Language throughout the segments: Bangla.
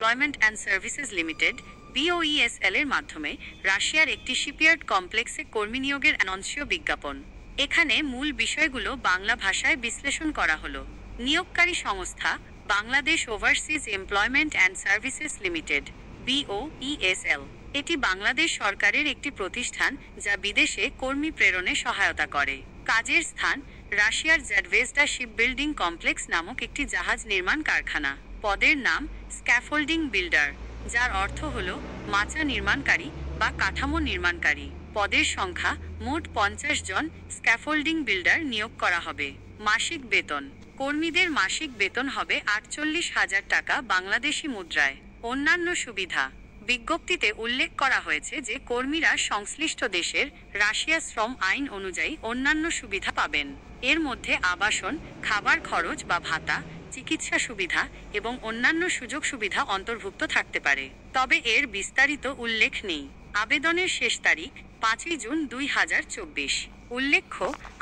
Employment and services limited BOESL এর মাধ্যমে রাশিয়ার একটি শিপইয়ার্ড কমপ্লেক্সে কর্মী নিয়োগের অ্যানন্সীয় বিজ্ঞাপন। এখানে মূল বিষয়গুলো বাংলা ভাষায় বিশ্লেষণ করা হলো। নিয়োগকারী সংস্থা Bangladesh overseas employment and services limited BOESL। এটি বাংলাদেশ সরকারের একটি প্রতিষ্ঠান যা বিদেশে কর্মী প্রেরণে সহায়তা করে। কাজের স্থান রাশিয়ার জ্যাডভেজডা শিপবিল্ডিং কমপ্লেক্স নামক একটি জাহাজ নির্মাণ কারখানা। পদের নাম স্ক্যাফোল্ডিং বিল্ডার, যার অর্থ হল মাচা নির্মাণকারী বা কাঠামো নির্মাণকারী। পদের সংখ্যা মোট 50 জন স্ক্যাফোল্ডিং বিল্ডার নিয়োগ করা হবে। মাসিক বেতন কর্মীদের মাসিক বেতন হবে 48,000 টাকা বাংলাদেশি মুদ্রায়। অন্যান্য সুবিধা বিজ্ঞপ্তিতে উল্লেখ করা হয়েছে যে কর্মীরা সংশ্লিষ্ট দেশের রাশিয়া শ্রম আইন অনুযায়ী অন্যান্য সুবিধা পাবেন। এর মধ্যে আবাসন, খাবার খরচ বা ভাতা, চিকিৎসা সুবিধা এবং অন্যান্য সুযোগ সুবিধা অন্তর্ভুক্ত থাকতে পারে, তবে এর বিস্তারিত উল্লেখ নেই। আবেদনের শেষ তারিখ 5 জুন 2024। উল্লেখ্য,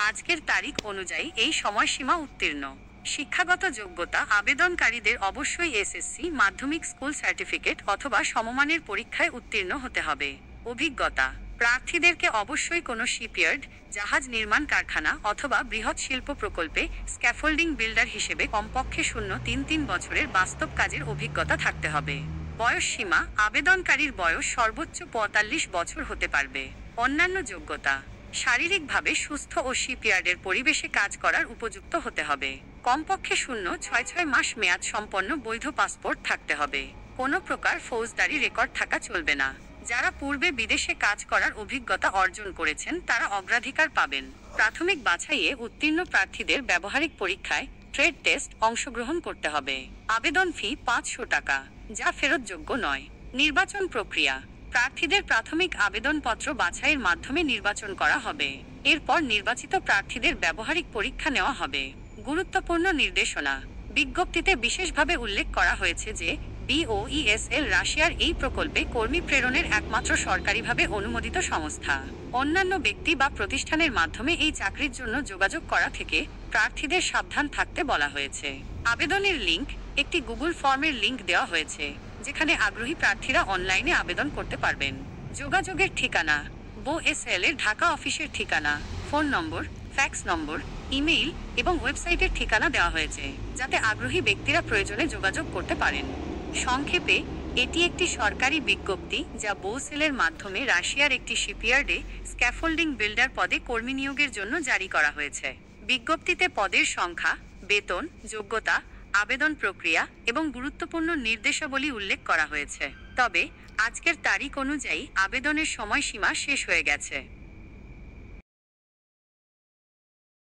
আজকের তারিখ অনুযায়ী এই সময়সীমা উত্তীর্ণ। শিক্ষাগত যোগ্যতা আবেদনকারীদের অবশ্যই SSC মাধ্যমিক স্কুল সার্টিফিকেট অথবা সমমানের পরীক্ষায় উত্তীর্ণ হতে হবে। অভিজ্ঞতা প্রার্থীদেরকে অবশ্যই কোনো শিপইয়ার্ড, জাহাজ নির্মাণ কারখানা অথবা বৃহৎ শিল্প প্রকল্পে স্ক্যাফোল্ডিং বিল্ডার হিসেবে কমপক্ষে 0.33 বছরের বাস্তব কাজের অভিজ্ঞতা থাকতে হবে। বয়স সীমা আবেদনকারীর বয়স সর্বোচ্চ 45 বছর হতে পারবে। অন্যান্য যোগ্যতা শারীরিকভাবে সুস্থ ও শিপইয়ার্ডের পরিবেশে কাজ করার উপযুক্ত হতে হবে। কমপক্ষে 0.66 মাস মেয়াদ সম্পন্ন বৈধ পাসপোর্ট থাকতে হবে। কোনো প্রকার ফৌজদারি রেকর্ড থাকা চলবে না। যারা পূর্বে বিদেশে কাজ করার অভিজ্ঞতা অর্জন করেছেন তারা অগ্রাধিকার পাবেন। প্রাথমিক বাছাইয়ে উত্তীর্ণ প্রার্থীদের ব্যবহারিক পরীক্ষায় ট্রেড টেস্ট অংশগ্রহণ করতে হবে। আবেদন ফি 500 টাকা, যা ফেরতযোগ্য নয়। নির্বাচন প্রক্রিয়া প্রার্থীদের প্রাথমিক আবেদনপত্র বাছাইয়ের মাধ্যমে নির্বাচন করা হবে। এরপর নির্বাচিত প্রার্থীদের ব্যবহারিক পরীক্ষা নেওয়া হবে। গুরুত্বপূর্ণ নির্দেশনা বিজ্ঞপ্তিতে বিশেষভাবে উল্লেখ করা হয়েছে যে BOESL রাশিয়ার এই প্রকল্পে কর্মী প্রেরণের একমাত্র সরকারিভাবে অনুমোদিত সংস্থা। অন্যান্য ব্যক্তি বা প্রতিষ্ঠানের মাধ্যমে এই চাকরির জন্য যোগাযোগ করা থেকে প্রার্থীদের সাবধান থাকতে বলা হয়েছে। আবেদনের লিঙ্ক একটি গুগল ফর্মের লিঙ্ক দেওয়া হয়েছে, যেখানে আগ্রহী প্রার্থীরা অনলাইনে আবেদন করতে পারবেন। যোগাযোগের ঠিকানা BOESL এর ঢাকা অফিসের ঠিকানা, ফোন নম্বর, ফ্যাক্স নম্বর, ইমেইল এবং ওয়েবসাইটের ঠিকানা দেওয়া হয়েছে, যাতে আগ্রহী ব্যক্তিরা প্রয়োজনে যোগাযোগ করতে পারেন। সংক্ষেপে, এটি একটি সরকারি বিজ্ঞপ্তি যা BOESL এর মাধ্যমে রাশিয়ার একটি শিপইয়ার্ডে স্ক্যাফোল্ডিং বিল্ডার পদে কর্মী নিয়োগের জন্য জারি করা হয়েছে। বিজ্ঞপ্তিতে পদের সংখ্যা, বেতন, যোগ্যতা, আবেদন প্রক্রিয়া এবং গুরুত্বপূর্ণ নির্দেশাবলী উল্লেখ করা হয়েছে। তবে আজকের তারিখ অনুযায়ী আবেদনের সময়সীমা শেষ হয়ে গেছে।